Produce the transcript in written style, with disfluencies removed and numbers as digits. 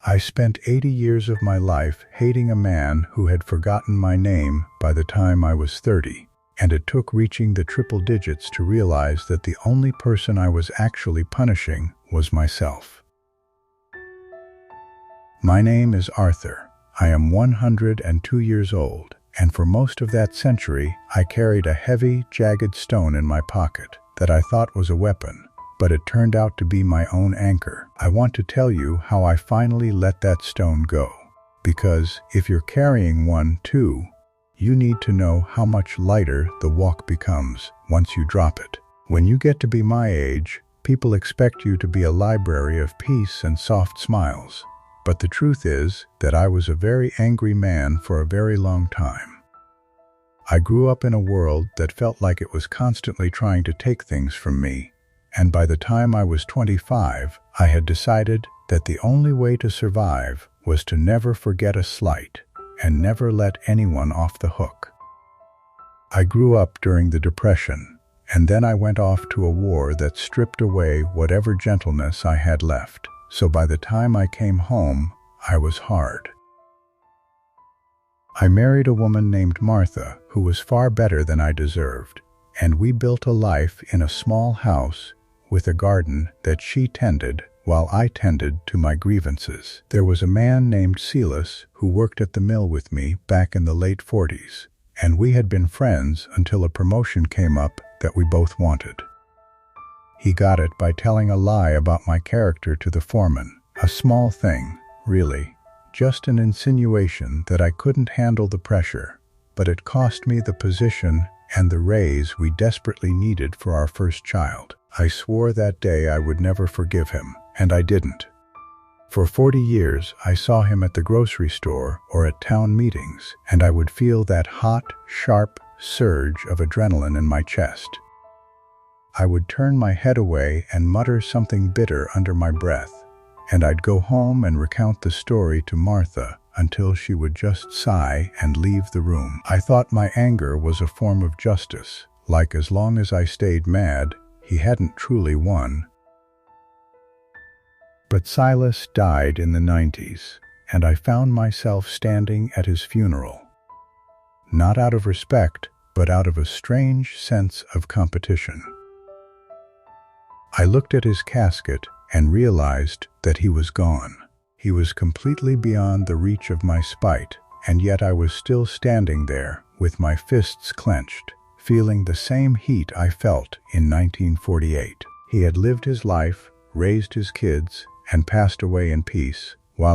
I spent 80 years of my life hating a man who had forgotten my name by the time I was 30, and it took reaching the triple digits to realize that the only person I was actually punishing was myself. My name is Arthur. I am 102 years old, and for most of that century I carried a heavy, jagged stone in my pocket that I thought was a weapon, but it turned out to be my own anchor. I want to tell you how I finally let that stone go, because if you're carrying one too, you need to know how much lighter the walk becomes once you drop it. When you get to be my age, people expect you to be a library of peace and soft smiles. But the truth is that I was a very angry man for a very long time. I grew up in a world that felt like it was constantly trying to take things from me, and by the time I was 25, I had decided that the only way to survive was to never forget a slight and never let anyone off the hook. I grew up during the Depression, and then I went off to a war that stripped away whatever gentleness I had left. So by the time I came home, I was hard. I married a woman named Martha who was far better than I deserved, and we built a life in a small house with a garden that she tended while I tended to my grievances. There was a man named Silas who worked at the mill with me back in the late 40s, and we had been friends until a promotion came up that we both wanted. He got it by telling a lie about my character to the foreman. A small thing, really, just an insinuation that I couldn't handle the pressure, but it cost me the position and the raise we desperately needed for our first child. I swore that day I would never forgive him, and I didn't. For 40 years, I saw him at the grocery store or at town meetings, and I would feel that hot, sharp surge of adrenaline in my chest. I would turn my head away and mutter something bitter under my breath, and I'd go home and recount the story to Martha until she would just sigh and leave the room. I thought my anger was a form of justice, like as long as I stayed mad, he hadn't truly won. But Silas died in the 90s, and I found myself standing at his funeral. Not out of respect, but out of a strange sense of competition. I looked at his casket and realized that he was gone. He was completely beyond the reach of my spite, and yet I was still standing there with my fists clenched, feeling the same heat I felt in 1948. He had lived his life, raised his kids, and passed away in peace,